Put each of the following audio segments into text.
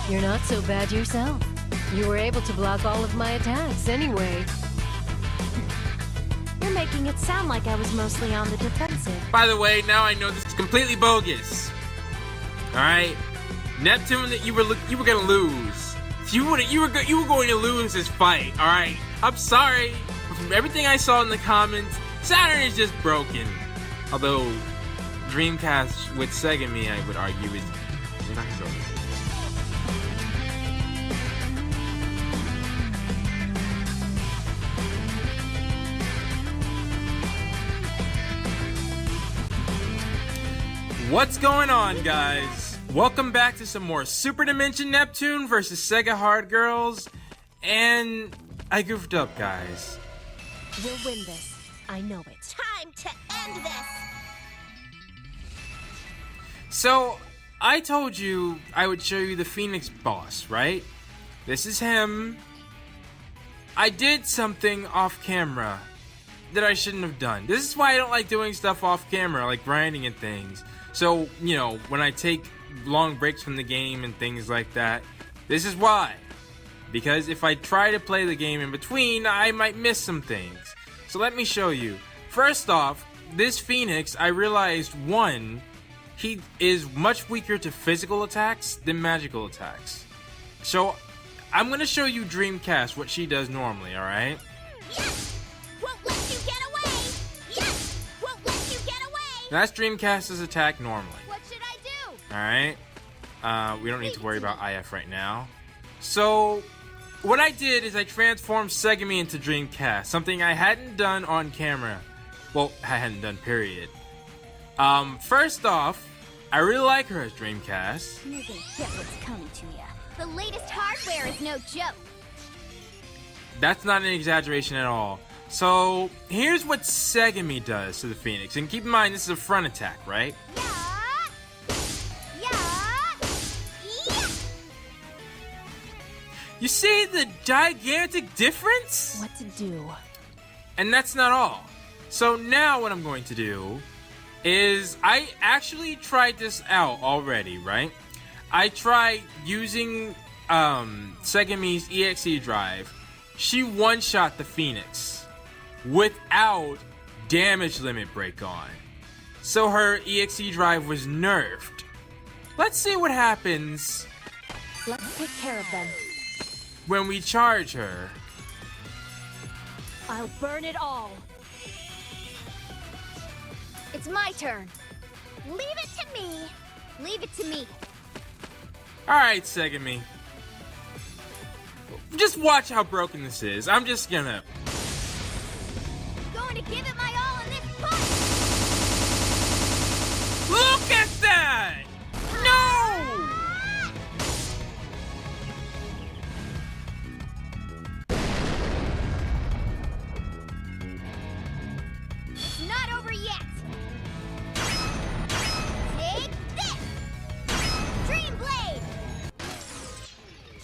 You're not so bad yourself. You were able to block all of my attacks anyway. You're making it sound like I was mostly on the defensive. By the way, now I know this is completely bogus. Alright? Neptune, that you were gonna lose. You were going to lose this fight, alright? I'm sorry. But from everything I saw in the comments, Saturn is just broken. Although Dreamcast with Sega Me, I would argue, is not broken. What's going on, guys? Welcome back to some more Superdimension Neptune versus SEGA Hard Girls, and I goofed up, guys. We'll win this. I know it. Time to end this! So, I told you I would show you the Phoenix boss, right? This is him. I did something off camera that I shouldn't have done. This is why I don't like doing stuff off camera, like grinding and things. So, you know, when I take long breaks from the game and things like that, this is why. Because if I try to play the game in between, I might miss some things. So let me show you. First off, this Phoenix, I realized, one, he is much weaker to physical attacks than magical attacks. So, I'm going to show you Dreamcast, what she does normally, alright? Yes! Won't let you get away! Yes! Won't let you get away! That's Dreamcast's attack normally. What should I do? Alright? We don't need to worry about IF right now. So, what I did is I transformed Sega Me into Dreamcast, something I hadn't done on camera. Well, I hadn't done, period. First off, I really like her as Dreamcast. You're gonna get what's coming to ya. The latest hardware is no joke. That's not an exaggeration at all. So, here's what Sega Me does to the Phoenix. And keep in mind, this is a front attack, right? You see the gigantic difference? What to do? And that's not all. So now what I'm going to do is I actually tried this out already, right? I tried using Sega Me's EXE drive. She one-shot the Phoenix without damage limit break on. So her EXE drive was nerfed. Let's see what happens. Let's take care of them. When we charge her. I'll burn it all. It's my turn. Leave it to me. Leave it to me. Alright, Sega Me. Just watch how broken this is. I'm just gonna... Going to give it my all in this fight. Look at that! No! It's not over yet. Take this! Dream Blade!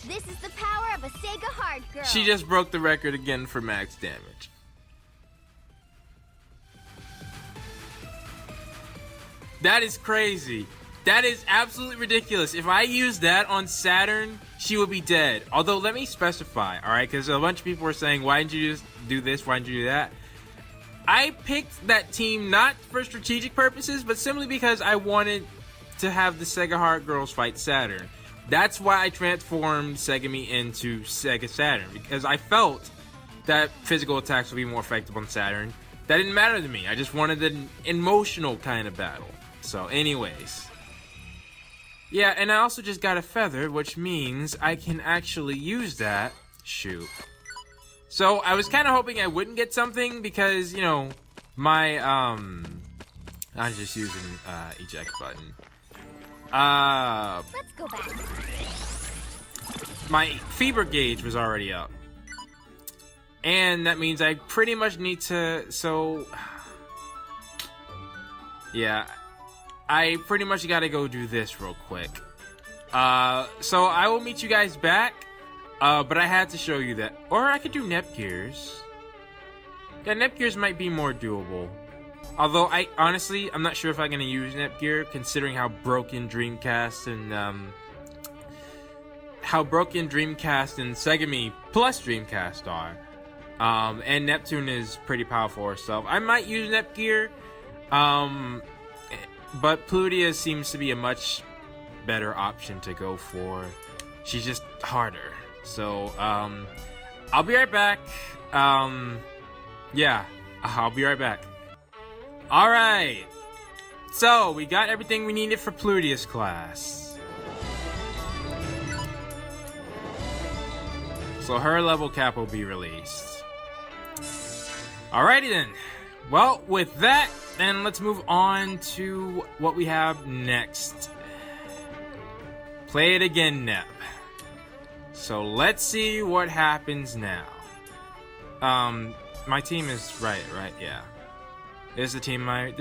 This is the power of a SEGA Hard Girl. She just broke the record again for max damage. That is crazy. That is absolutely ridiculous. If I used that on Saturn, she would be dead. Although, let me specify, alright? Because a bunch of people were saying, why didn't you just do this? Why didn't you do that? I picked that team not for strategic purposes, but simply because I wanted to have the SEGA Hard Girls fight Saturn. That's why I transformed Sega Me into Sega Saturn, because I felt that physical attacks would be more effective on Saturn. That didn't matter to me. I just wanted an emotional kind of battle. So anyways. Yeah, and I also just got a feather, which means I can actually use that. Shoot. So I was kind of hoping I wouldn't get something because, you know, my, I'm just using, eject button. Let's go back. My fever gauge was already up. And that means I pretty much need to, so... Yeah, I pretty much gotta go do this real quick. So I will meet you guys back, but I had to show you that. Or I could do Nepgears. Yeah, Nepgears might be more doable. Although, I'm not sure if I'm gonna use Nepgear, considering how broken Dreamcast and, how broken Dreamcast and Sega Me plus Dreamcast are. And Neptune is pretty powerful herself. I might use Netgear, but Plutia seems to be a much better option to go for. She's just harder. So, I'll be right back. Yeah, I'll be right back. Alright. So, we got everything we needed for Plutia's class. So her level cap will be released. Alrighty then. Well, with that, then let's move on to what we have next. Play it again, Nep. So let's see what happens now. My team is right, yeah. This is the team I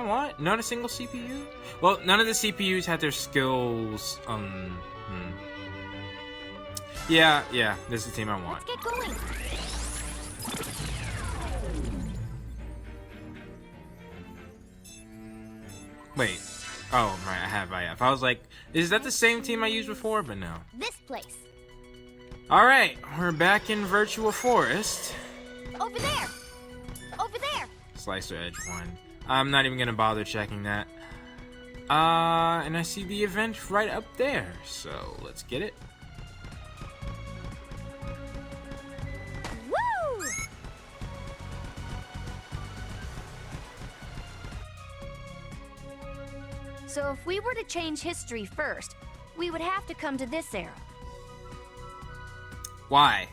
want. Not a single CPU? Well, none of the CPUs had their skills. Yeah, this is the team I want. Let's get going. Wait. Oh, right, I have IF. I was like, is that the same team I used before? But no. This place. Alright, we're back in Virtual Forest. Over there. Over there. Slicer Edge 1. I'm not even gonna bother checking that. And I see the event right up there. So, let's get it. Woo! So if we were to change history first, we would have to come to this era. Why?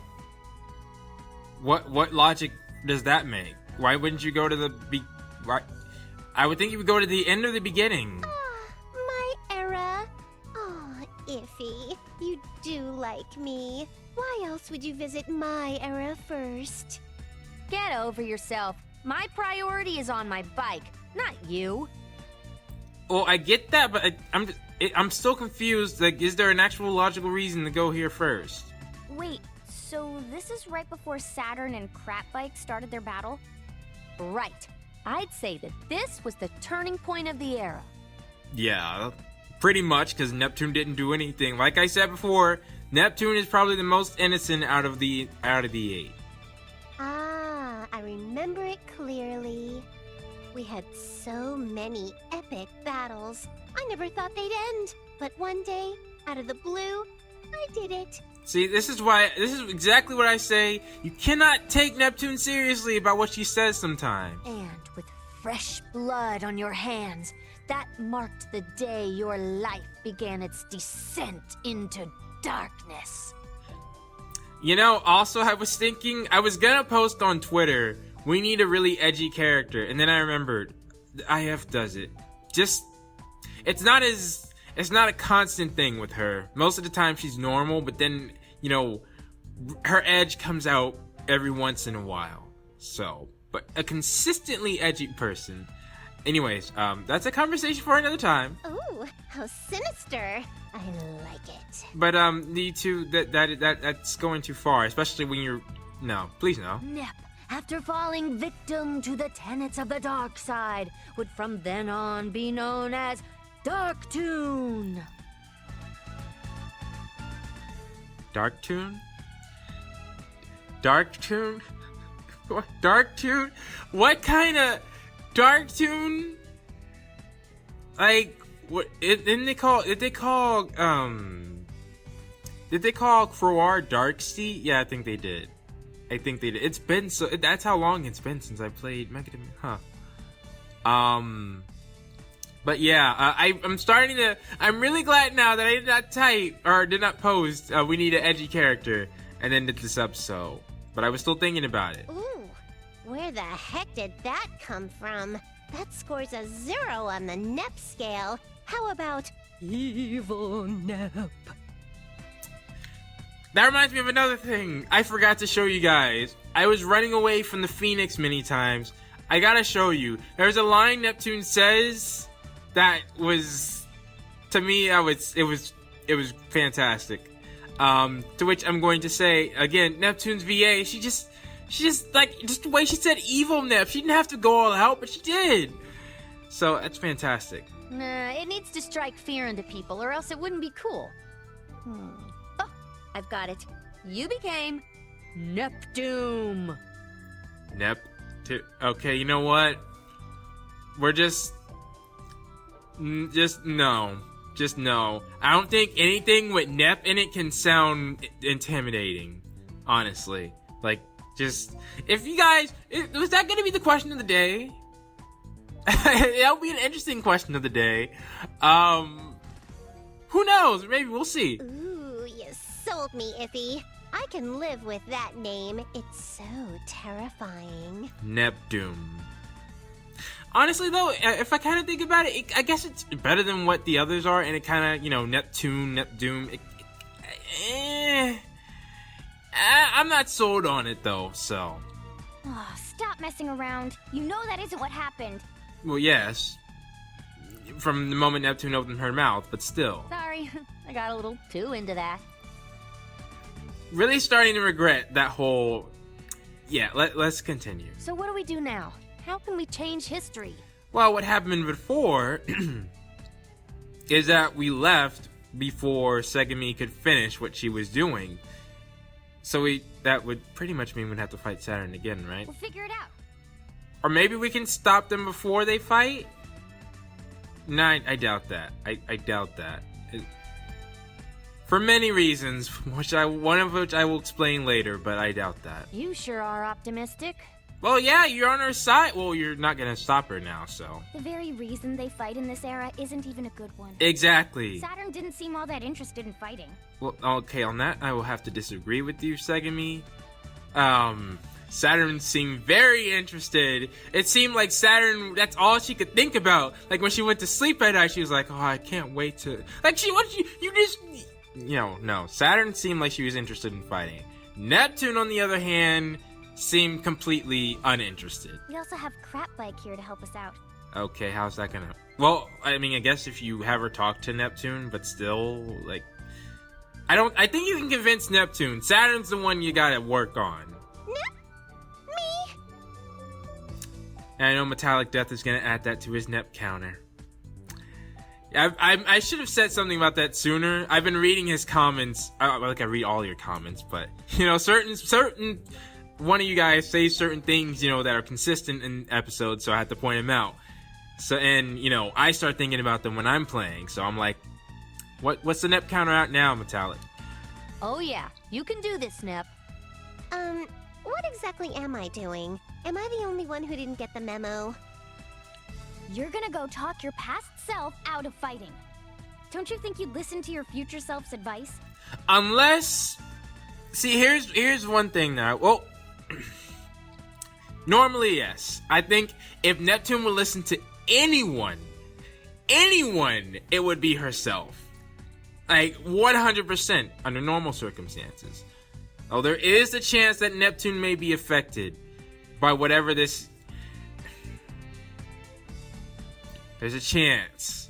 What logic does that make? Why wouldn't you go to the right? I would think you would go to the end of the beginning. My era. Oh, Iffy, you do like me. Why else would you visit my era first? Get over yourself. My priority is on my bike, not you. Well, I get that, but I'm still confused. Like, is there an actual logical reason to go here first? Wait, so this is right before Saturn and Crap Bike started their battle? Right. I'd say that this was the turning point of the era. Yeah, pretty much, because Neptune didn't do anything. Like I said before, Neptune is probably the most innocent out of the 8. Ah, I remember it clearly. We had so many epic battles. I never thought they'd end. But one day, out of the blue, I did it. See, this is exactly what I say. You cannot take Neptune seriously about what she says sometimes. And with fresh blood on your hands, that marked the day your life began its descent into darkness. You know, also I was thinking, I was gonna post on Twitter, we need a really edgy character, and then I remembered, IF does it. It's not a constant thing with her. Most of the time she's normal, but then, you know, her edge comes out every once in a while. So, but a consistently edgy person. Anyways, that's a conversation for another time. Ooh, how sinister. I like it. But, the two, that's going too far, especially when you're, no, please no. Nep, after falling victim to the tenets of the dark side, would from then on be known as Darktune. Darktune? Darktune? What? Darktune? What kind of Darktune? Like, what? Did they call Crowar Darksea? Yeah, I think they did. It's been so. That's how long it's been since I played Megadeth. But yeah, I'm really glad now that I did not type or did not post. We need an edgy character, and then did this episode. But I was still thinking about it. Ooh, where the heck did that come from? That scores a 0 on the Nep scale. How about Evil Nep? That reminds me of another thing I forgot to show you guys. I was running away from the Phoenix many times. I gotta show you. There's a line Neptune says that was, to me, it was fantastic. To which I'm going to say again, Neptune's VA. She just the way she said "evil Nep." She didn't have to go all out, but she did. So that's fantastic. Nah, it needs to strike fear into people, or else it wouldn't be cool. Oh, I've got it. You became Neptune. Okay, you know what? We're just no. Just no. I don't think anything with Nep in it can sound intimidating, honestly. Like, just, if you guys, was that going to be the question of the day? That'll be an interesting question of the day. Who knows? Maybe we'll see. Ooh, you sold me, Iffy. I can live with that name. It's so terrifying. Neptune. Honestly, though, if I kind of think about it, I guess it's better than what the others are, and it kind of, you know, Neptune. I'm not sold on it, though, so. Oh, stop messing around. You know that isn't what happened. Well, yes. From the moment Neptune opened her mouth, but still. Sorry, I got a little too into that. Really starting to regret that whole... Yeah, let's continue. So what do we do now? How can we change history? Well, what happened before is that we left before Segami could finish what she was doing. So that would pretty much mean we'd have to fight Saturn again, right? We'll figure it out. Or maybe we can stop them before they fight? No, I doubt that. I doubt that. For many reasons, one of which I will explain later, but I doubt that. You sure are optimistic. Well, yeah, you're on her side. Well, you're not gonna stop her now, so. The very reason they fight in this era isn't even a good one. Exactly. Saturn didn't seem all that interested in fighting. Well, okay, on that, I will have to disagree with you, Segami. Saturn seemed very interested. It seemed like Saturn, that's all she could think about. Like, when she went to sleep at night, she was like, oh, I can't wait to... Like, no. Saturn seemed like she was interested in fighting. Neptune, on the other hand, seemed completely uninterested. We also have Crap Bike here to help us out. Okay, how's that gonna... Well, I mean, I guess if you have her talk to Neptune, but still, like... I think you can convince Neptune. Saturn's the one you gotta work on. Me? And I know Metallic Death is gonna add that to his Nep counter. I should have said something about that sooner. I've been reading his comments. I read all your comments, but, you know, certain one of you guys say certain things, you know, that are consistent in episodes, so I have to point them out. So, and, you know, I start thinking about them when I'm playing, so I'm like, what's the Nep counter out now, Metallic? Oh yeah, you can do this, Nep. What exactly am I doing? Am I the only one who didn't get the memo? You're gonna go talk your past self out of fighting. Don't you think you'd listen to your future self's advice? Unless... See, here's one thing now. Well, normally, yes. I think if Neptune would listen to anyone, it would be herself. Like, 100% under normal circumstances. Oh, there is a chance that Neptune may be affected by whatever this... There's a chance.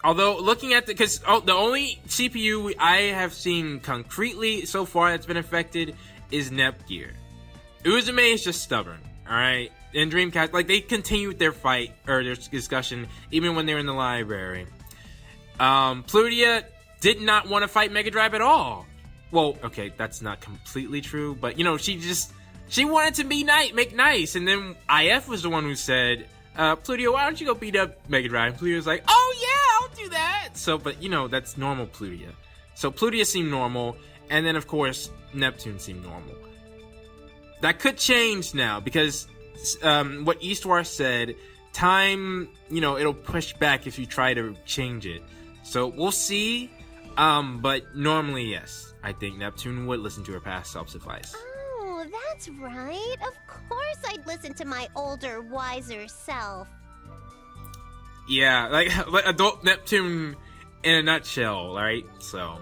Although, looking at because the only CPU I have seen concretely so far that's been affected is Nepgear. Uzume is just stubborn, alright? And Dreamcast, like, they continued their fight, or their discussion, even when they were in the library. Plutia did not want to fight Mega Drive at all. Well, okay, that's not completely true, but, you know, she wanted to be make nice, and then IF was the one who said... Plutia, why don't you go beat up Mega Drive? Plutia was like, oh yeah, I'll do that! So, but, you know, that's normal Plutia. So, Plutia seemed normal, and then, of course, Neptune seemed normal. That could change now, because, what Eastwar said, time, you know, it'll push back if you try to change it. So, we'll see, but normally, yes. I think Neptune would listen to her past self-advice. Oh, that's right. Of course I'd listen to my older, wiser self. Yeah, like adult Neptune in a nutshell, right? So.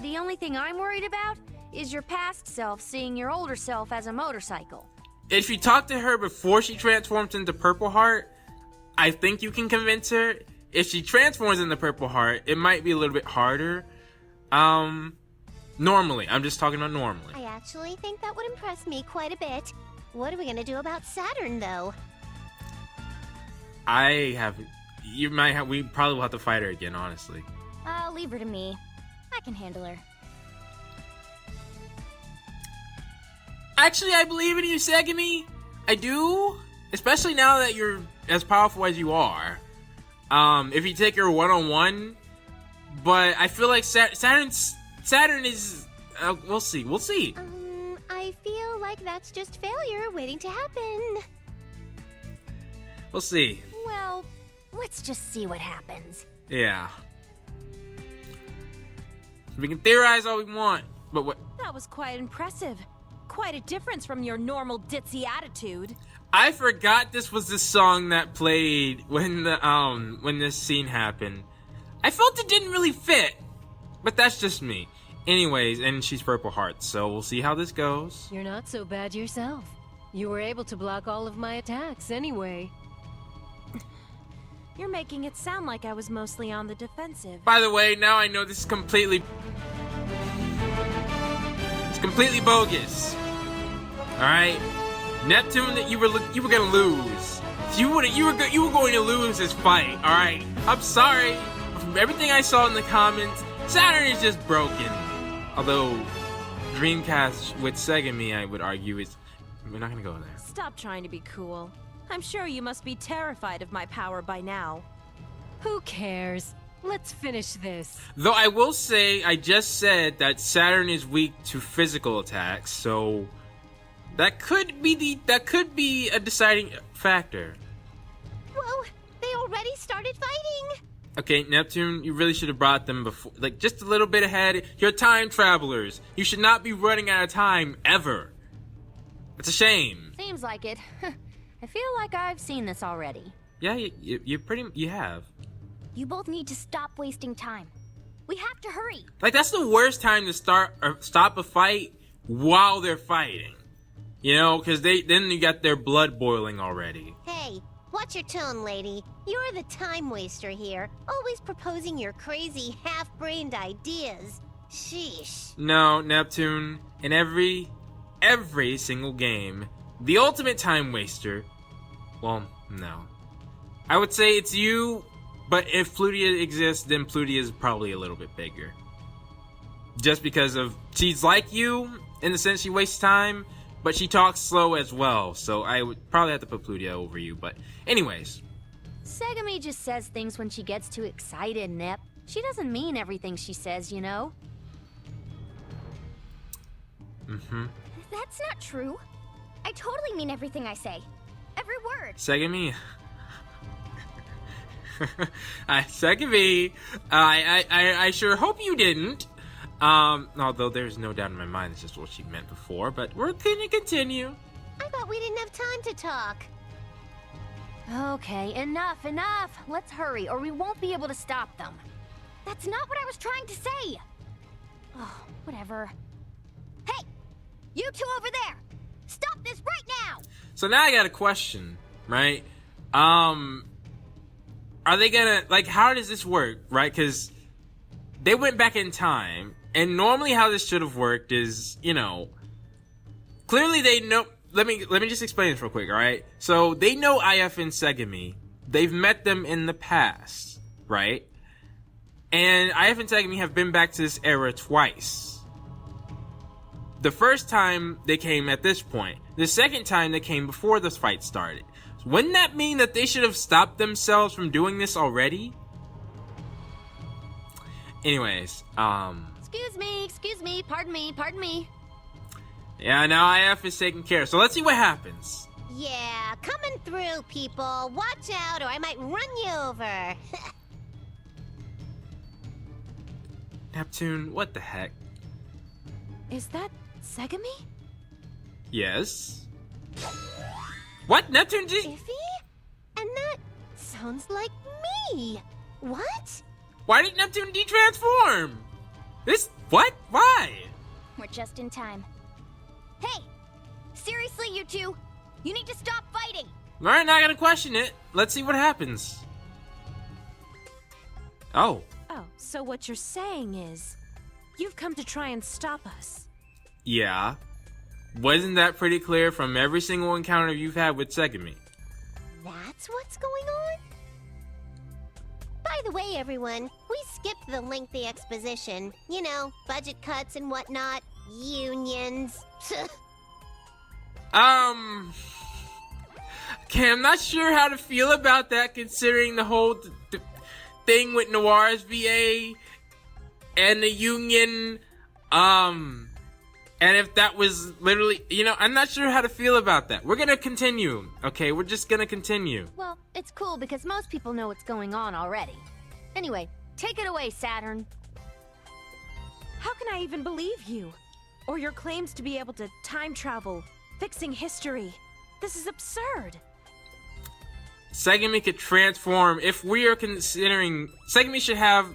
The only thing I'm worried about is your past self seeing your older self as a motorcycle. If you talk to her before she transforms into Purple Heart, I think you can convince her. If she transforms into Purple Heart, it might be a little bit harder. Normally. I'm just talking about normally. I actually think that would impress me quite a bit. What are we gonna do about Saturn, though? We probably will have to fight her again, honestly. Leave her to me. I can handle her. Actually, I believe in you, Segami. I do. Especially now that you're as powerful as you are. If you take her one-on-one. But I feel like Saturn is... we'll see. We'll see. I feel like that's just failure waiting to happen. We'll see. Well, let's just see what happens. Yeah. We can theorize all we want, but what... That was quite impressive. Quite a difference from your normal ditzy attitude. I forgot this was the song that played when this scene happened. I felt it didn't really fit, but that's just me. Anyways, and she's Purple Heart, so we'll see how this goes. You're not so bad yourself. You were able to block all of my attacks anyway. You're making it sound like I was mostly on the defensive. By the way, now I know this is completely bogus. All right, Neptune, that you were gonna lose. You were going to lose this fight. All right, I'm sorry. From everything I saw in the comments, Saturn is just broken. Although Dreamcast with Segami, I would argue, is... We're not gonna go there. Stop trying to be cool. I'm sure you must be terrified of my power by now. Who cares? Let's finish this. Though I will say, I just said that Saturn is weak to physical attacks, so that could be a deciding factor. Whoa, they already started fighting? Okay, Neptune, you really should have brought them before, like, just a little bit ahead. You're time travelers. You should not be running out of time, ever. It's a shame. Seems like it. I feel like I've seen this already. Yeah, you have. You both need to stop wasting time. We have to hurry. Like, that's the worst time to stop a fight while they're fighting. You know, because then you got their blood boiling already. Hey, watch your tone, lady. You're the time waster here, always proposing your crazy half-brained ideas. Sheesh. No, Neptune, in every single game, the ultimate time waster, well, no. I would say it's you, but if Plutia exists, then Plutia is probably a little bit bigger. Just because of, she's like you, in the sense she wastes time, but she talks slow as well, so I would probably have to put Plutia over you, but anyways. Segami just says things when she gets too excited, Nep. She doesn't mean everything she says, you know? Mm-hmm. That's not true. I totally mean everything I say. Every word. Segami. Segami. I sure hope you didn't. Although there's no doubt in my mind it's just what she meant before, but we're gonna continue. I thought we didn't have time to talk. Okay, enough. Let's hurry, or we won't be able to stop them. That's not what I was trying to say. Oh, whatever. Hey, you two over there. Stop this right now. So now I got a question, right? Are they gonna, like, how does this work, right? Because they went back in time, and normally how this should have worked is, you know, clearly they know. Let me just explain this real quick, all right? So they know IF and Segami. They've met them in the past, right? And IF and Segami have been back to this era twice. The first time they came at this point. The second time they came before this fight started. So wouldn't that mean that they should have stopped themselves from doing this already? Anyways, Excuse me, pardon me. yeah, now IF is taken care of. So let's see what happens. Yeah, coming through, people. Watch out or I might run you over. Neptune, what the heck? Is that Segami? Yes? What? Neptune did... Iffy? And that sounds like me. What? Why did Neptune de-transform? This... What? Why? We're just in time. Hey! Seriously, you two! You need to stop fighting! Alright, not gonna question it. Let's see what happens. Oh. Oh, so what you're saying is, you've come to try and stop us. Yeah. Wasn't that pretty clear from every single encounter you've had with Segami? That's what's going on? By the way, everyone, we skipped the lengthy exposition. You know, budget cuts and whatnot. Unions. Okay, I'm not sure how to feel about that, considering the whole thing with Noir's VA and the Union, and if that was literally, I'm not sure how to feel about that. We're gonna continue, okay? We're just gonna continue. Well, it's cool because most people know what's going on already. Anyway, take it away, Saturn. How can I even believe you? Or your claims to be able to time travel, fixing history. This is absurd. Segami could transform. If we are considering, Segami should have,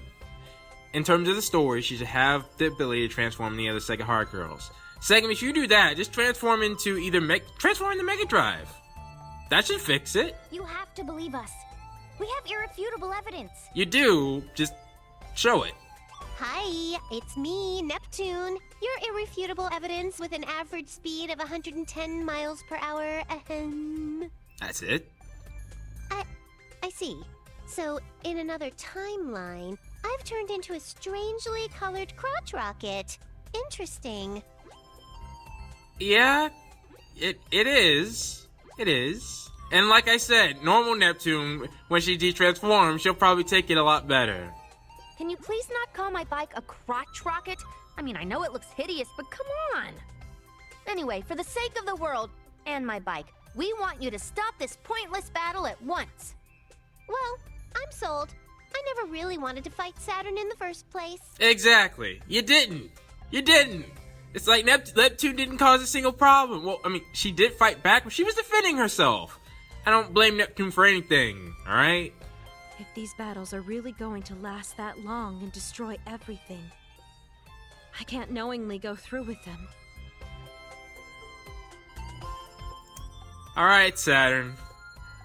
in terms of the story, she should have the ability to transform the other Sega Hard Girls. Segami, if you do that, just transform into transform into Mega Drive. That should fix it. You have to believe us. We have irrefutable evidence. You do, just show it. Hi, it's me, Neptune. Your irrefutable evidence with an average speed of 110 miles per hour. Ahem. That's it. I see. So, in another timeline, I've turned into a strangely colored crotch rocket. Interesting. Yeah, it is. It is. And like I said, normal Neptune, when she de-transforms, she'll probably take it a lot better. Can you please not call my bike a crotch rocket? I mean, I know it looks hideous, but come on. Anyway, for the sake of the world and my bike, we want you to stop this pointless battle at once. Well, I'm sold. I never really wanted to fight Saturn in the first place. Exactly. You didn't. It's like Neptune didn't cause a single problem. Well, I mean, she did fight back, but she was defending herself. I don't blame Neptune for anything, alright? If these battles are really going to last that long and destroy everything, I can't knowingly go through with them. Alright, Saturn.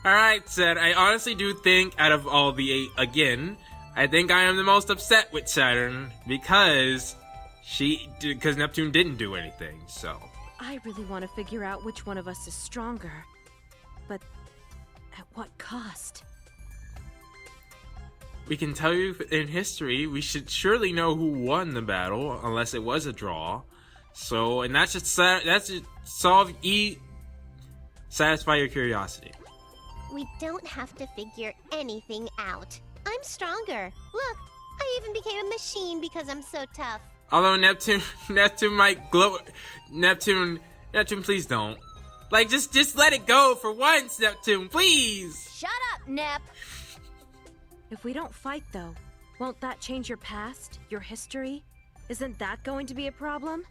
Alright, Saturn. I honestly do think, out of all the 8, again, I think I am the most upset with Saturn because Neptune didn't do anything, so. I really want to figure out which one of us is stronger. But at what cost? We can tell you in history, we should surely know who won the battle, unless it was a draw. So, and that should satisfy your curiosity. We don't have to figure anything out. I'm stronger. Look, I even became a machine because I'm so tough. Although Neptune might glow. Neptune, please don't. Like, just let it go for once, Neptune, please. Shut up, Nep. If we don't fight, though, won't that change your past, your history? Isn't that going to be a problem?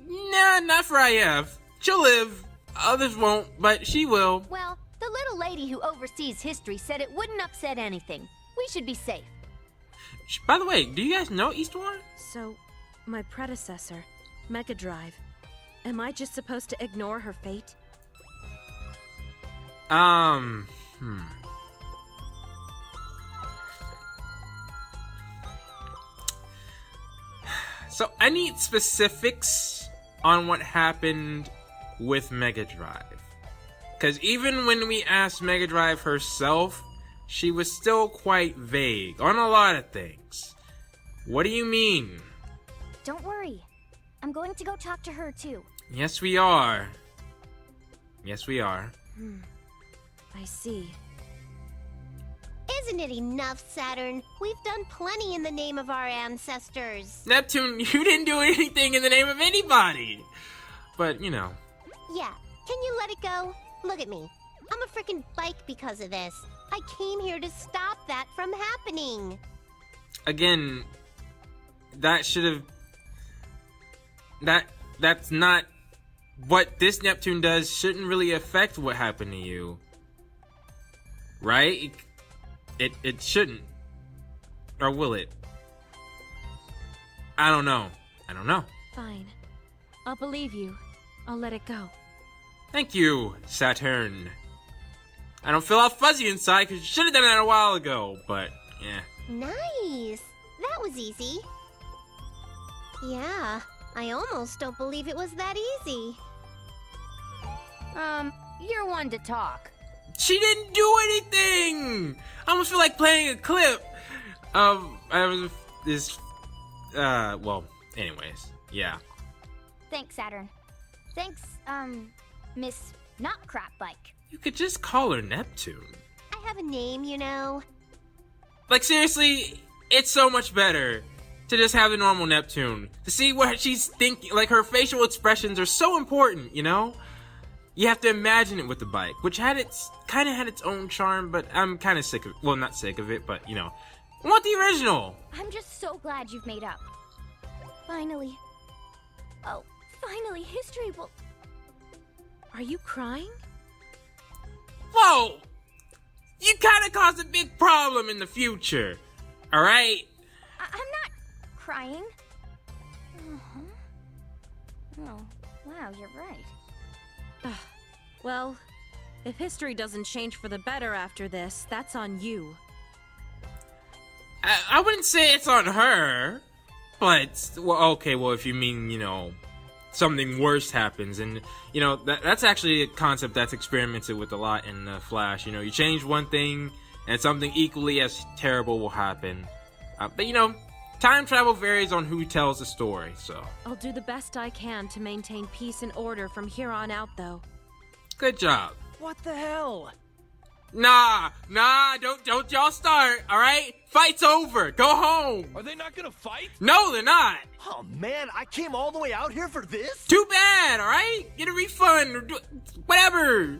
Nah, not for IF. She'll live. Others won't, but she will. Well, the little lady who oversees history said it wouldn't upset anything. We should be safe. By the way, do you guys know Eastward? So, my predecessor, Mega Drive, am I just supposed to ignore her fate? So I need specifics on what happened with Mega Drive. Because even when we asked Mega Drive herself, she was still quite vague on a lot of things. What do you mean? Don't worry. I'm going to go talk to her too. Yes, we are. Yes, we are. I see. Isn't it enough, Saturn? We've done plenty in the name of our ancestors. Neptune, you didn't do anything in the name of anybody. But, Yeah, can you let it go? Look at me. I'm a freaking bike because of this. I came here to stop that from happening. Again, that should have... That's not... What this Neptune does shouldn't really affect what happened to you. Right? It shouldn't. Or will it? I don't know. Fine. I'll believe you. I'll let it go. Thank you, Saturn. I don't feel all fuzzy inside because you should have done that a while ago, but yeah. Nice. That was easy. Yeah, I almost don't believe it was that easy. You're one to talk. She didn't do anything! I almost feel like playing a clip of this, well, anyways, yeah. Thanks, Saturn. Thanks, Miss Not Crap Bike. You could just call her Neptune. I have a name, you know. Like, seriously, it's so much better to just have the normal Neptune. To see what she's thinking, like, her facial expressions are so important, you know? You have to imagine it with the bike, which kind of had its own charm, but I'm kind of sick of, well, not sick of it, but, you know, I want the original. I'm just so glad you've made up. Finally. Oh, finally, history will... Are you crying? Whoa! You kind of caused a big problem in the future, alright? I'm not crying. Oh, wow, you're right. Well, if history doesn't change for the better after this, that's on you. I wouldn't say it's on her, but, well, okay, well, if you mean, you know, something worse happens, and, you know, that's actually a concept that's experimented with a lot in Flash. You know, you change one thing, and something equally as terrible will happen. But, you know, time travel varies on who tells the story, so. I'll do the best I can to maintain peace and order from here on out, though. Good job. What the hell? Nah, don't y'all start, alright? Fight's over, go home! Are they not gonna fight? No, they're not! Oh man, I came all the way out here for this? Too bad, alright? Get a refund, or whatever!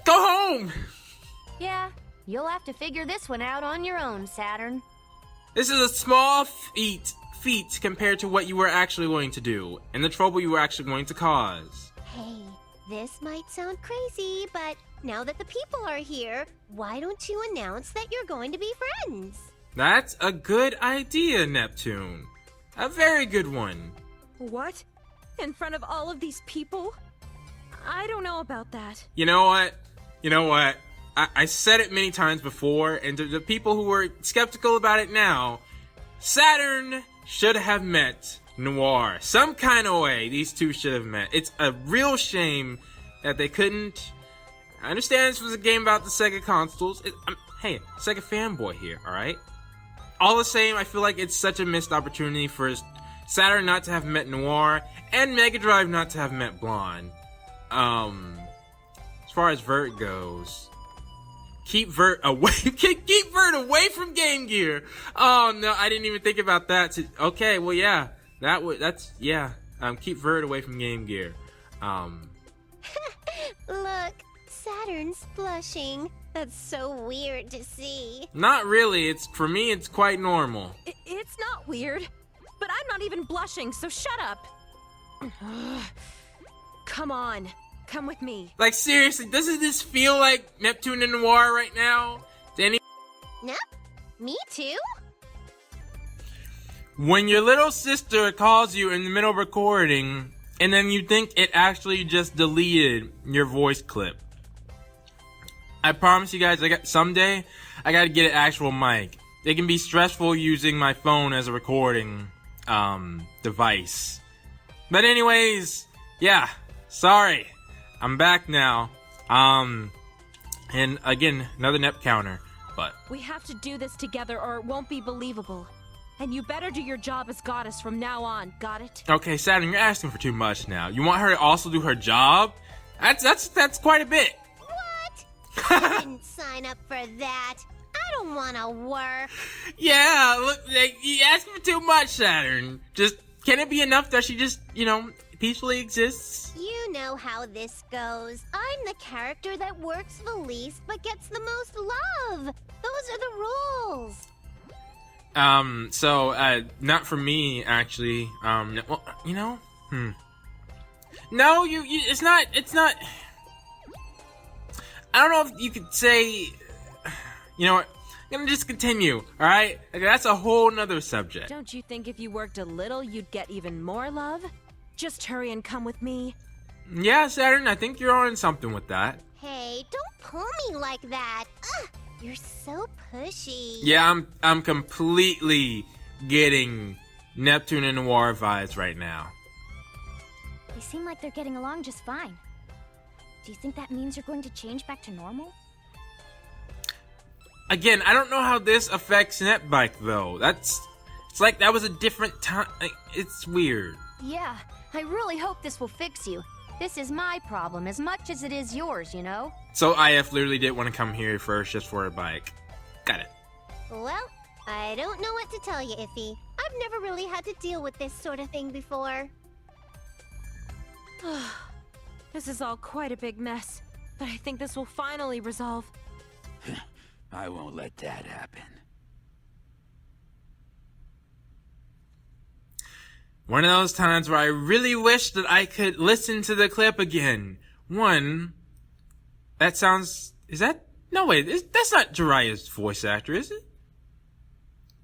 Go home! Yeah, you'll have to figure this one out on your own, Saturn. This is a small feat compared to what you were actually going to do, and the trouble you were actually going to cause. Hey, this might sound crazy, but now that the people are here, why don't you announce that you're going to be friends? That's a good idea, Neptune. A very good one. What? In front of all of these people? I don't know about that. You know what? I said it many times before, and to the people who are skeptical about it now, Saturn should have met Noir. Some kind of way, these two should have met. It's a real shame that they couldn't. I understand this was a game about the Sega consoles. Hey, Sega fanboy here, alright? All the same, I feel like it's such a missed opportunity for Saturn not to have met Noir, and Mega Drive not to have met Blonde. As far as Vert goes, keep Vert away from Game Gear. Oh no, I didn't even think about that. Okay, well yeah, keep Vert away from Game Gear. Look, Saturn's blushing. That's so weird to see. Not really. For me, it's quite normal. It's not weird, but I'm not even blushing, so shut up. Come on, come with me. Like seriously, doesn't this feel like Neptune and Noir right now? Nope, me too? When your little sister calls you in the middle of recording, and then you think it actually just deleted your voice clip. I promise you guys, someday, I gotta get an actual mic. It can be stressful using my phone as a recording, device. But anyways, yeah, sorry. I'm back now. And again, another Nep counter, but... We have to do this together or it won't be believable. And you better do your job as goddess from now on, got it? Okay, Saturn, you're asking for too much now. You want her to also do her job? That's quite a bit. What? I didn't sign up for that. I don't want to work. Yeah, look, you're asking for too much, Saturn. Just, can it be enough that she just, peacefully exists? You know how this goes. I'm the character that works the least but gets the most love. Those are the rules. Not for me, actually. Well, No, it's not, I don't know if you could say, you know what, I'm gonna just continue, alright? That's a whole nother subject. Don't you think if you worked a little, you'd get even more love? Just hurry and come with me. Yeah, Saturn, I think you're on something with that. Hey, don't pull me like that. Ugh, you're so pushy. Yeah, I'm completely getting Neptune and Noir vibes right now. They seem like they're getting along just fine. Do you think that means you're going to change back to normal? Again, I don't know how this affects Netbike though. It's like that was a different time. It's weird. Yeah, I really hope this will fix you. This is my problem as much as it is yours, you know? So IF literally did want to come here first just for a bike. Got it. Well, I don't know what to tell you, Iffy. I've never really had to deal with this sort of thing before. This is all quite a big mess, but I think this will finally resolve. I won't let that happen. One of those times where I really wish that I could listen to the clip again. One, that sounds... Is that... No, wait, that's not Jiraiya's voice actor, is it?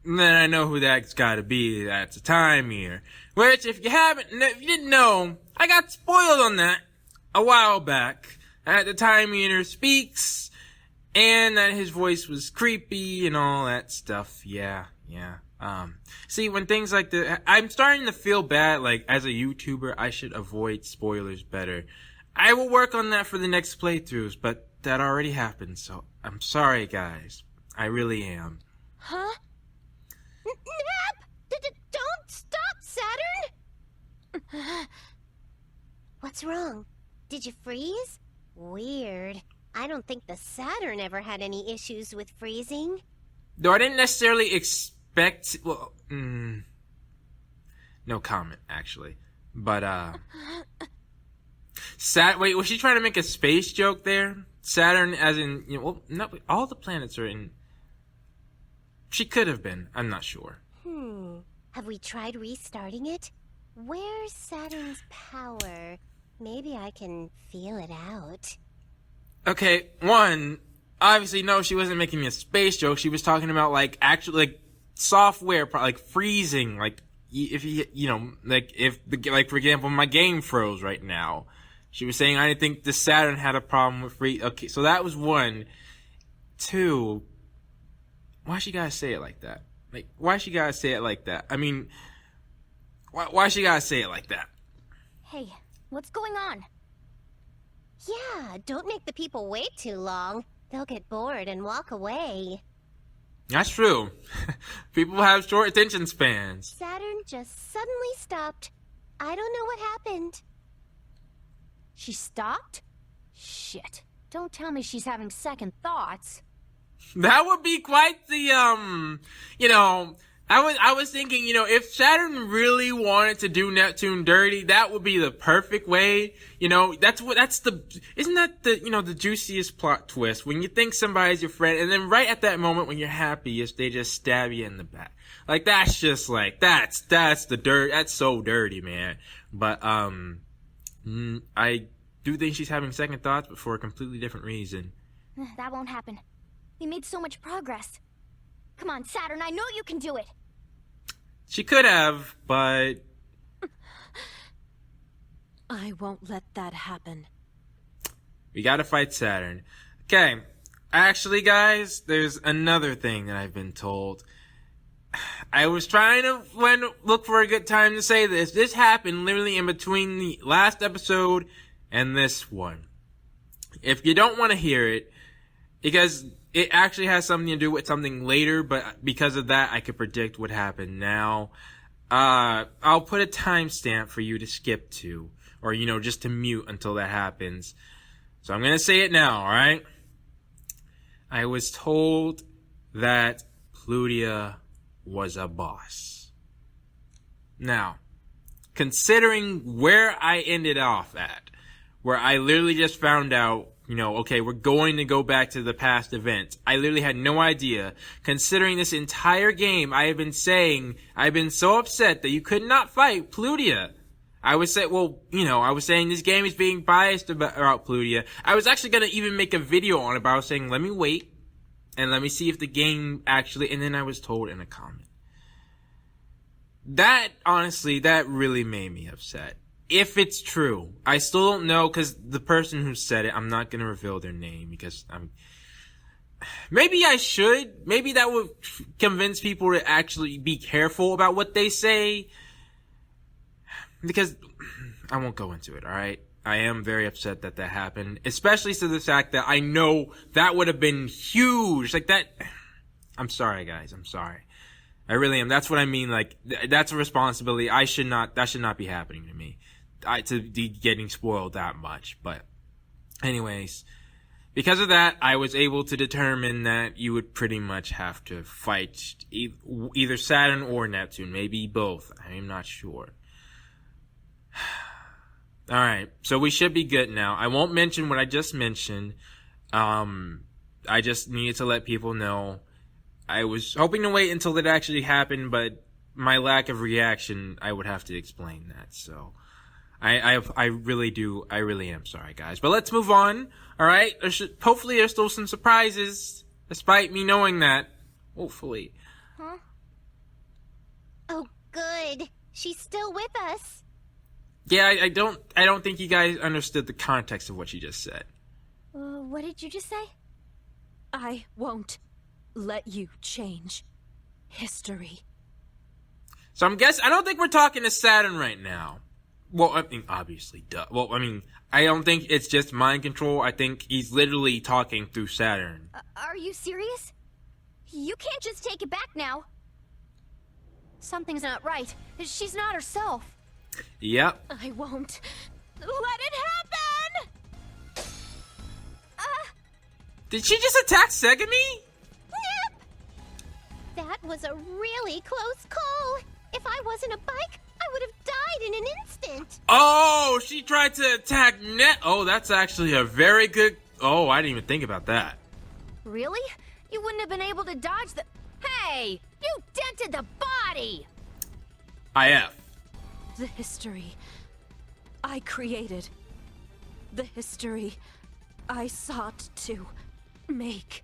And then I know who that's gotta be. That's a time here. Which, if you didn't know, I got spoiled on that a while back. At the time Meter speaks, and that his voice was creepy and all that stuff. Yeah. See, when things like that, I'm starting to feel bad, like, as a YouTuber, I should avoid spoilers better. I will work on that for the next playthroughs, but that already happened, so I'm sorry, guys. I really am. Huh? Nap! Don't stop, Saturn! What's wrong? Did you freeze? Weird. I don't think the Saturn ever had any issues with freezing. Though I didn't necessarily expect... Well, no comment, actually. But, wait, was she trying to make a space joke there? Saturn as in... well, no, all the planets are in... She could have been. I'm not sure. Have we tried restarting it? Where's Saturn's power? Maybe I can feel it out. Okay, one, obviously, no, she wasn't making a space joke. She was talking about, like, actually, like, software, like, freezing. Like, if like, for example, my game froze right now. She was saying I didn't think the Saturn had a problem with freeze. Okay, so that was one. Two, why she gotta say it like that? Like, why she gotta say it like that? I mean, why she gotta say it like that? Hey, what's going on? Yeah, don't make the people wait too long. They'll get bored and walk away. That's true. People have short attention spans. Saturn just suddenly stopped. I don't know what happened. She stopped? Shit. Don't tell me she's having second thoughts. That would be quite the, I was thinking, if Saturn really wanted to do Neptune dirty, that would be the perfect way. Isn't that the juiciest plot twist? When you think somebody's your friend, and then right at that moment when you're happiest, they just stab you in the back. Like, that's just like, that's the dirt, that's so dirty, man. But, I do think she's having second thoughts, but for a completely different reason. That won't happen. We made so much progress. Come on, Saturn, I know you can do it. She could have, but... I won't let that happen. We gotta fight Saturn. Okay, actually, guys, there's another thing that I've been told. I was trying to look for a good time to say this. This happened literally in between the last episode and this one. If you don't want to hear it, because it actually has something to do with something later, but because of that, I could predict what happened now. I'll put a timestamp for you to skip to, or, just to mute until that happens. So I'm gonna say it now, alright? I was told that Plutia was a boss. Now, considering where I ended off at, where I literally just found out, okay, we're going to go back to the past events. I literally had no idea. Considering this entire game, I have been saying, I've been so upset that you could not fight Plutia. I was saying this game is being biased about Plutia. I was actually going to even make a video on it, but I was saying, let me wait, and let me see if the game actually, and then I was told in a comment. That, honestly, that really made me upset. If it's true. I still don't know, because the person who said it, I'm not going to reveal their name, because maybe I should. Maybe that would convince people to actually be careful about what they say. Because, I won't go into it, alright? I am very upset that happened. Especially to the fact that I know that would have been huge. Like that... I'm sorry, guys. I'm sorry. I really am. That's what I mean. Like, that's a responsibility. That should not be happening to me. To be getting spoiled that much. But, anyways, because of that, I was able to determine that you would pretty much have to fight either Saturn or Neptune. Maybe both. I'm not sure. Alright, so we should be good now. I won't mention what I just mentioned. I just needed to let people know. I was hoping to wait until it actually happened, but my lack of reaction, I would have to explain that. So, I really am sorry, guys. But let's move on. Alright, hopefully there's still some surprises, despite me knowing that. Hopefully. Huh? Oh, good. She's still with us. Yeah, I don't think you guys understood the context of what she just said. What did you just say? I won't let you change history. So I don't think we're talking to Saturn right now. Well, I mean, obviously, duh. Well, I mean, I don't think it's just mind control. I think he's literally talking through Saturn. Are you serious? You can't just take it back now. Something's not right. She's not herself. Yep. I won't let it happen! Did she just attack Segami? Nip! That was a really close call. If I wasn't a bike, I would have died in an instant. Oh, she tried to attack Net. Oh, that's actually a very good... Oh, I didn't even think about that. Really? You wouldn't have been able to dodge the... Hey! You dented the body! IF. The history I created. The history I sought to make.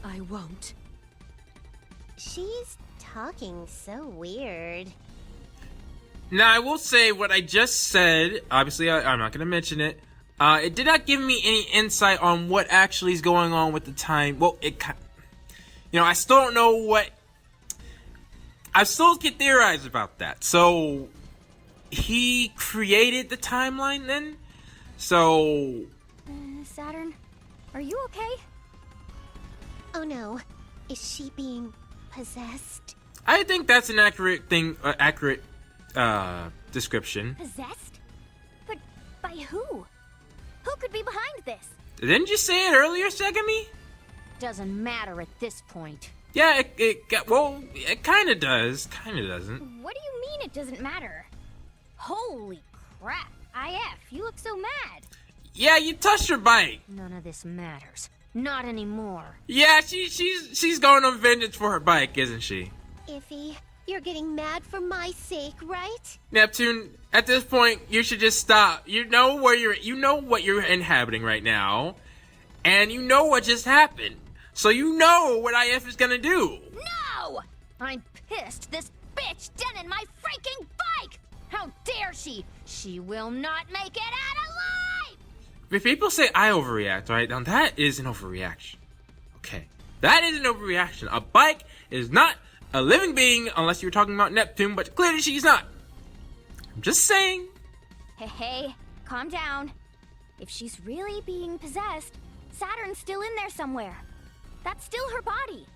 I won't. She's talking so weird. Now, I will say what I just said. Obviously, I'm not going to mention it. It did not give me any insight on what actually is going on with the time. Well, I still don't know what... I still can theorize about that. So, he created the timeline then? So... Saturn, are you okay? Oh no, is she being possessed? I think that's an accurate description. Possessed? But by who? Who could be behind this? Didn't you say it earlier, Segami? Doesn't matter at this point. Yeah, it kind of does. Kind of doesn't. What do you mean it doesn't matter? Holy crap, IF, you look so mad. Yeah, you touched her bike. None of this matters. Not anymore. Yeah, she's going on vengeance for her bike, isn't she? Iffy, you're getting mad for my sake, right? Neptune, at this point, you should just stop. You know what you're inhabiting right now, and you know what just happened. So you know what IF is gonna do. No! I'm pissed this bitch dented my freaking bike! How dare she? She will not make it out alive! If people say I overreact, right, now that is an overreaction. Okay, that is an overreaction. A bike is not a living being unless you're talking about Neptune, but clearly she's not. I'm just saying. Hey, calm down. If she's really being possessed, Saturn's still in there somewhere. That's still her body.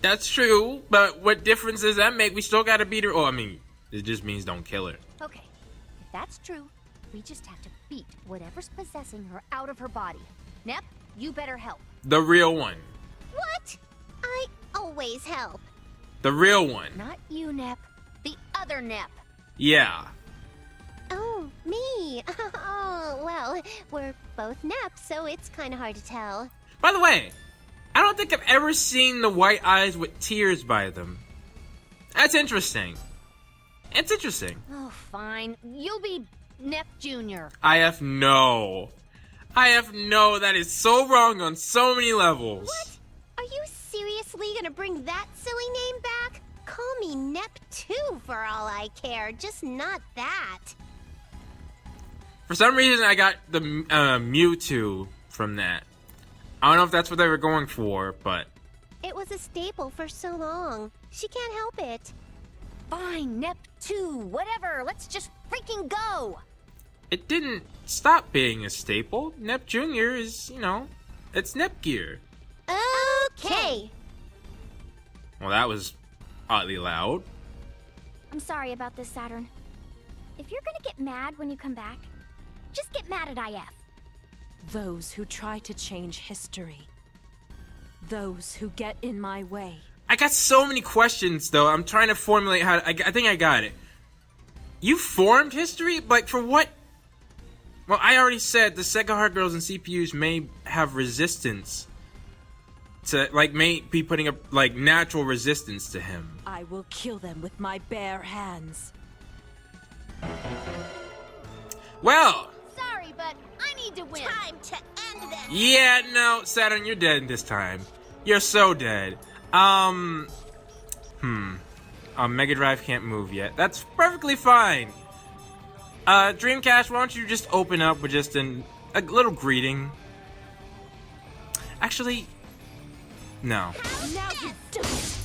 That's true, but what difference does that make? We still gotta beat her. Oh, I mean, it just means don't kill her. Okay, if that's true, we just have to beat whatever's possessing her out of her body. Nep, you better help. The real one. What? I always help. The real one. Not you, Nep. The other Nep. Yeah. Oh, me. Oh, well, we're both Neps, so it's kind of hard to tell. By the way, I don't think I've ever seen the white eyes with tears by them. That's interesting. It's interesting. Oh, fine. You'll be Nep Jr. IF no. IF no, that is so wrong on so many levels. What? Are you seriously gonna bring that silly name back? Call me Nep 2 for all I care, just not that. For some reason, I got the Mewtwo from that. I don't know if that's what they were going for, but... It was a staple for so long. She can't help it. Fine, Nep 2, whatever. Let's just freaking go. It didn't stop being a staple. Nep Jr. is, it's Nep Gear. Okay. Well, that was oddly loud. I'm sorry about this, Saturn. If you're gonna get mad when you come back, just get mad at IF. Those who try to change history. Those who get in my way. I got so many questions, though. I'm trying to formulate how... I think I got it. You formed history? Like, for what? Well, I already said the SEGA hard girls and CPUs may have resistance to... Like, may be putting up, like, natural resistance to him. I will kill them with my bare hands. Well... Sorry, but I need to win. Time to end this. Yeah, no, Saturn, you're dead this time. You're so dead. Mega Drive can't move yet. That's perfectly fine. Dreamcast, why don't you just open up with just a little greeting? Actually, no. Now you've done it.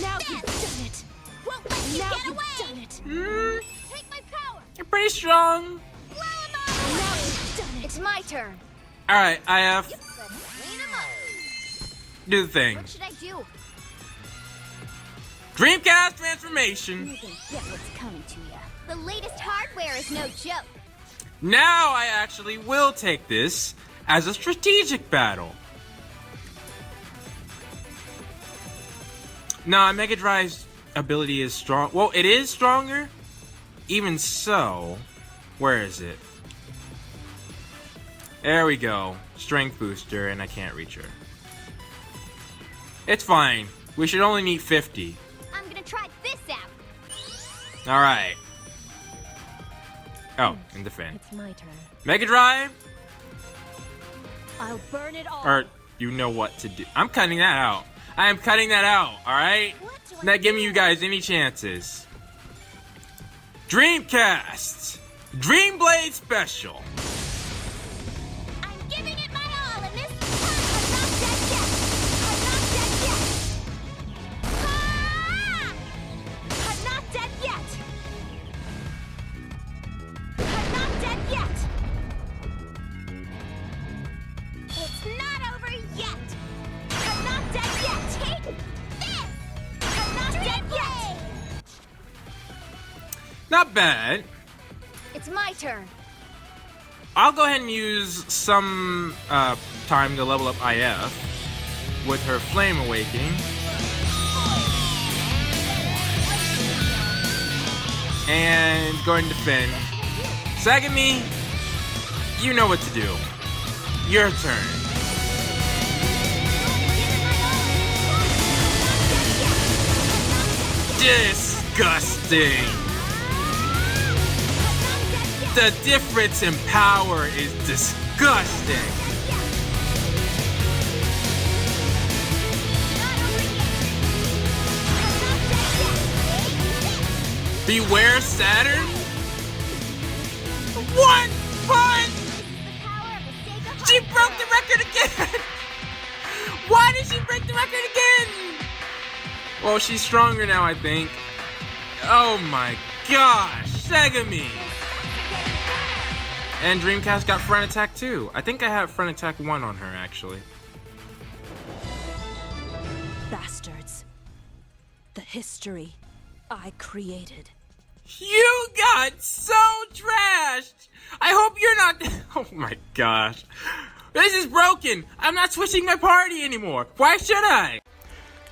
Now you've done it. Won't let you Now get you've away. done it. Take my power. You're pretty strong. Blow him up. Now you've done it. It's my turn. Alright, IF, Let's clean him up. do the thing. What should I do? Dreamcast transformation. You can get what's coming to you. The latest hardware is no joke. Now I actually will take this as a strategic battle. Nah, Mega Drive's ability is strong. Well, it is stronger. Even so, where is it? There we go. Strength booster, and I can't reach her. It's fine. We should only need 50. I'm gonna try this out. Alright. Oh, and defend. It's my turn. Mega Drive? I'll burn it all. Or you know what to do. I'm cutting that out. I am cutting that out, alright? Not giving you guys any chances. Dreamcast! Dreamblade Special. I'm giving it my all, and this I'm not dead yet. I'm not dead yet. Ah! I'm not dead yet. I'm not dead yet. It's not over yet. I'm not dead yet. Take this. I'm not dead yet. Not bad. It's my turn. I'll go ahead and use some time to level up IF with her Flame Awakening. And going to defend. Sagami, you know what to do. Your turn. Disgusting. The difference in power is disgusting. Beware Saturn? One punch! She broke the record again! Why did she break the record again? Well, she's stronger now, I think. Oh my gosh, Segami! And Dreamcast got front attack too. I think I have front attack 1 on her, actually. Bastards. The history I created. You got so trashed! I hope you're not... Oh my gosh. This is broken! I'm not switching my party anymore! Why should I?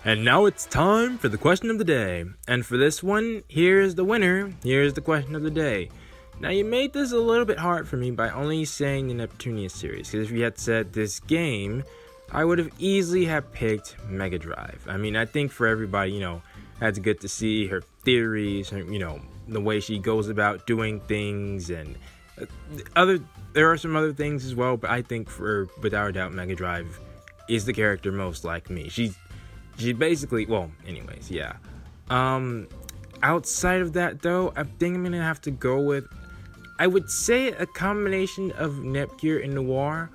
And now it's time for the question of the day. And for this one, here's the winner. Here's the question of the day. Now, you made this a little bit hard for me by only saying the Neptunia series. Because if you had said this game, I would have easily have picked Mega Drive. I mean, I think for everybody, you know, that's good to see her theories, her, you know, the way she goes about doing things, and there are some other things as well, but I think for, without a doubt, Mega Drive is the character most like me. She basically, well, anyways, yeah. Outside of that, though, I think I'm gonna have to go with, I would say a combination of Nepgear and Noir.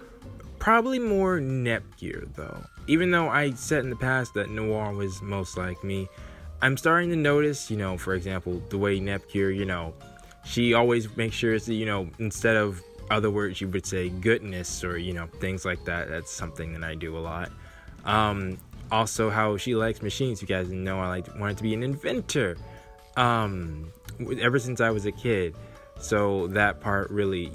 Probably more Nepgear, though. Even though I said in the past that Noir was most like me, I'm starting to notice, you know, for example, the way Nepgear, you know, she always makes sure that, you know, instead of other words, you would say goodness or, you know, things like that. That's something that I do a lot. also how she likes machines. You guys know I wanted to be an inventor ever since I was a kid. So that part really,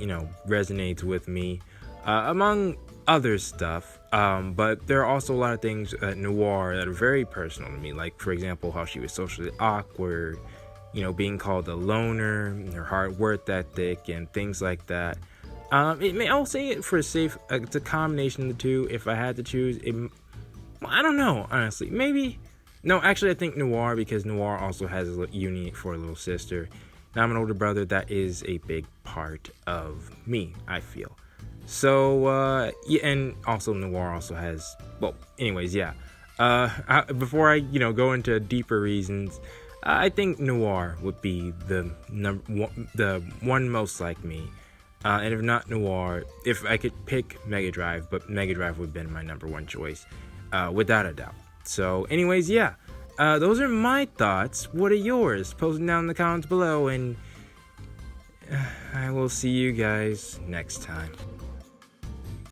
resonates with me, among other stuff. But there are also a lot of things at Noir that are very personal to me. Like, for example, how she was socially awkward, being called a loner, her hard work ethic, and things like that. I'll say it for safe. It's a combination of the two. If I had to choose, I don't know, honestly. Maybe. No, actually, I think Noir, because Noir also has a unit for a little sister. Now I'm an older brother. That is a big part of me, I feel. So, yeah, and also Noir also has, well, anyways, yeah. Before I, go into deeper reasons, I think Noir would be the one most like me. And if not Noir, if I could pick Mega Drive, but Mega Drive would have been my number one choice, without a doubt. So, anyways, yeah. Those are my thoughts. What are yours? Post them down in the comments below, and I will see you guys next time.